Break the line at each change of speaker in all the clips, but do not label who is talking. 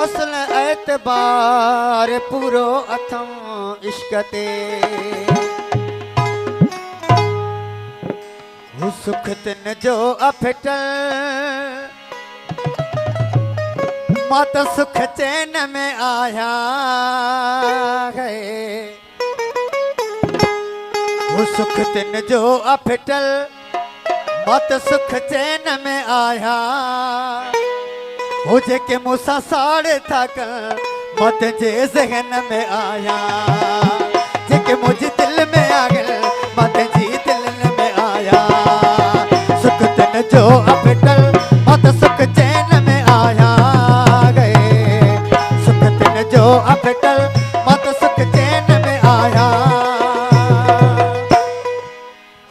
असल एतबार पूरो अथम इश्क ते हु सुख तिन जो अफिटल मत सुख चैन में आया है हु सुख तिन जो अफिटल मत सुख चैन में आया हो जेके मूसा साड़े थक मत जे ज़हन में आया जेके मुझे दिल में आ गए मत जी दिल में आया सुख तिन जो अफिटल मत सुख चैन में आया गए सुख तिन जो अफिटल मत सुख चैन में आया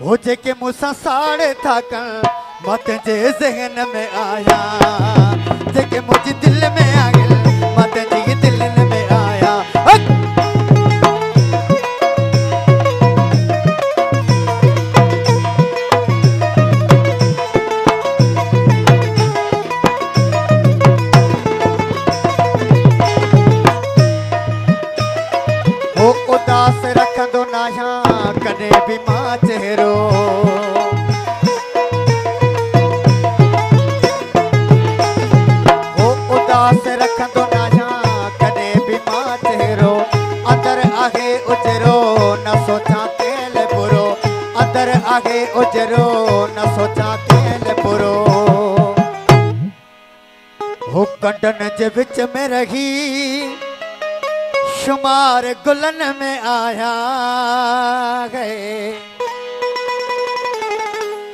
हो जेके मूसा साड़े थक मत जे ज़हन में आया जेके मुझे दिल में आ गए मत जी दिल में आया हो उदास रखंदो नाया कने भी मां चेहरो रखंदो नाया कॾहिं बि मां चेहरो अंदर आहे उजरो न सोचा केल बुरो अंदर आहे उजरो न सोचा केल बुरो हो कंडन जे विच में रही शुमार गुलन में आया गए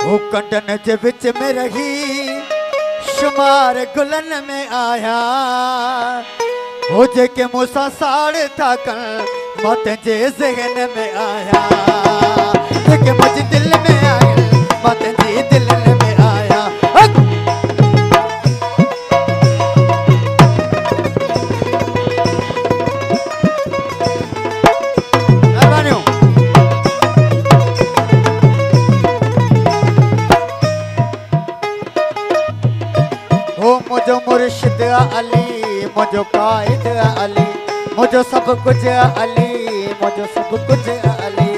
हो कंडन जे विच में रही शुमार गुलन में आया हो जेके मूसा साड़े थक मत जे ज़हन में आया जेके मुझे दिल में आया मत जी दिल में आया मुझो मुर्शिद अली मुझो कायद अली मुझो सब कुछ अली मुझो सब कुछ अली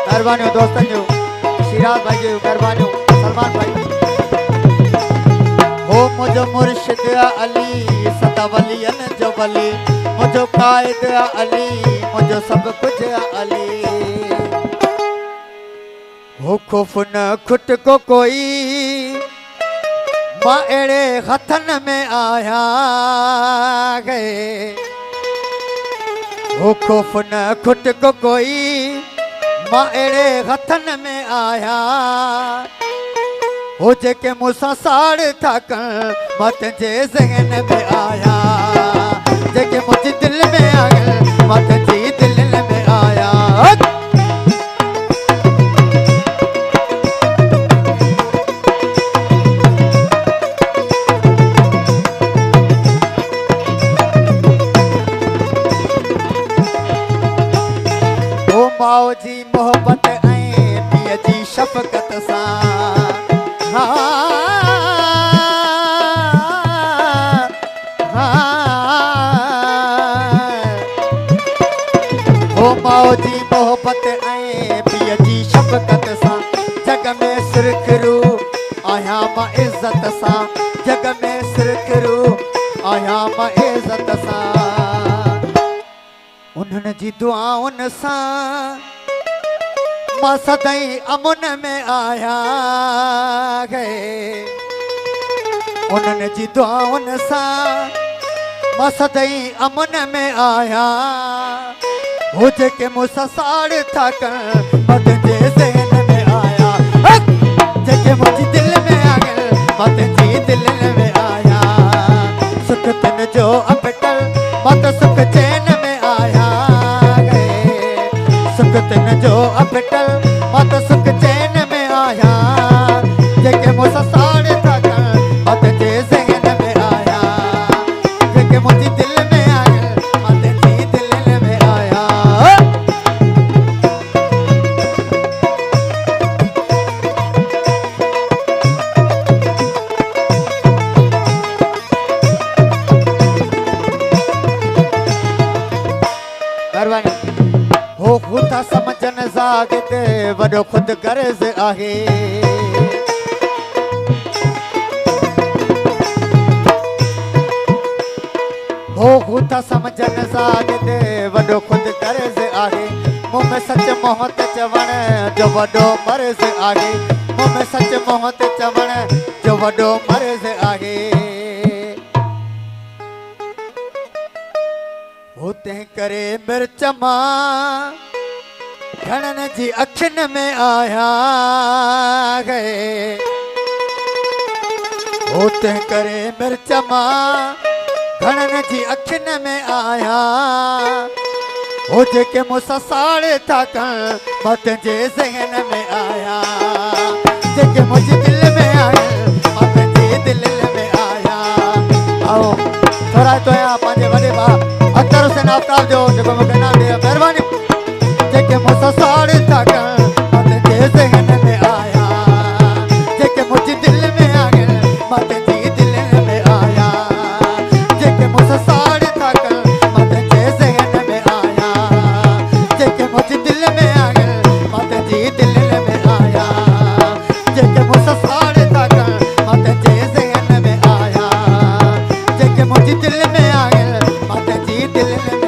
मेहरबानी दोस्तन जो शिराज भाई जो मेहरबानी सलमान भाई हो मुझो मुर्शिद अली सदा वलियन जो वली मुझो कायद अली मुझो सब कुछ अली हो खौफ न खुट को कोई मां एड़े हथन में आया गए हो खौफ न खुट को कोई मां एड़े हथन में आया हो जेके मूसा साड़ थक मत जे ज़हन में आया जेके मुझे दिल में आ गए मत जी दिल में आया माओ जी मोहब्बत ऐं पीअ जी शफ़क़त सां हो माओ जी मोहब्बत ऐं पीअ जी शफ़क़त सां जग में सुरखरू आहियां मां इज़त सां जग में सुरखरू आहियां मां इज़त सां उन्हनि जी दुआउनि सां मां सदाई अमुन में आया गए उन्हनि जी दुआउनि सां मां सदाई अमुन में आया हो जेके मूंसां साड़ थक मत जे ज़हन में आया जेके मुंहिंजी दिल में आ गए मत जी दिल में आया सुख तिन जो अफिटल मत सुख चैन में आया गए सुख तिन जो अफिटल मत सुख चैन में आया जेके मूंसां साड़ थक मत जे ज़हन में आया जेके मुंहिंजी दिल में आ गए मत जी दिल में आया साग ते वॾो ख़ुदि गर्ज़ आहे हो था समझनि साग ते वॾो ख़ुदि गर्ज़ आहे मुंह में सच मोहत चवण जो वॾो मर्ज़ आहे मुंह में सच मोहत चवण जो वॾो मर्ज़ आहे हो तंहिं करे मिर्च मां घणनि जी अखियुनि में आया गए हो तंहिं करे मिर्च मां घणनि जी अखियुनि में आया हो जेके मूंसां साड़े था कनि मां तुंहिंजे ज़हन में आया जेके मुंहिंजी दिलि में आया मां तुंहिंजी दिलि में आया आओ थोरा तो आहियां पंहिंजे वॾे भाउ अख्तर हुसैन आफ्ताब जो जेको मूंखे इनाम ॾियो महिरबानी जेके मूंसां साड़े था कनि मां तुंहिंजे ज़हन में आया जेके मुंहिंजी दिलि में आया मां तुंहिंजी दिलि में आया जेके मूंसां साड़े था कनि मां तुंहिंजे ज़हन में आया जेके मुंहिंजी दिलि में आया मां तुंहिंजी दिलि में आया जेके मूंसां साड़े था कनि मां तुंहिंजे ज़हन में आया जेके मुंहिंजी दिलि में आया मां तुंहिंजी दिलि में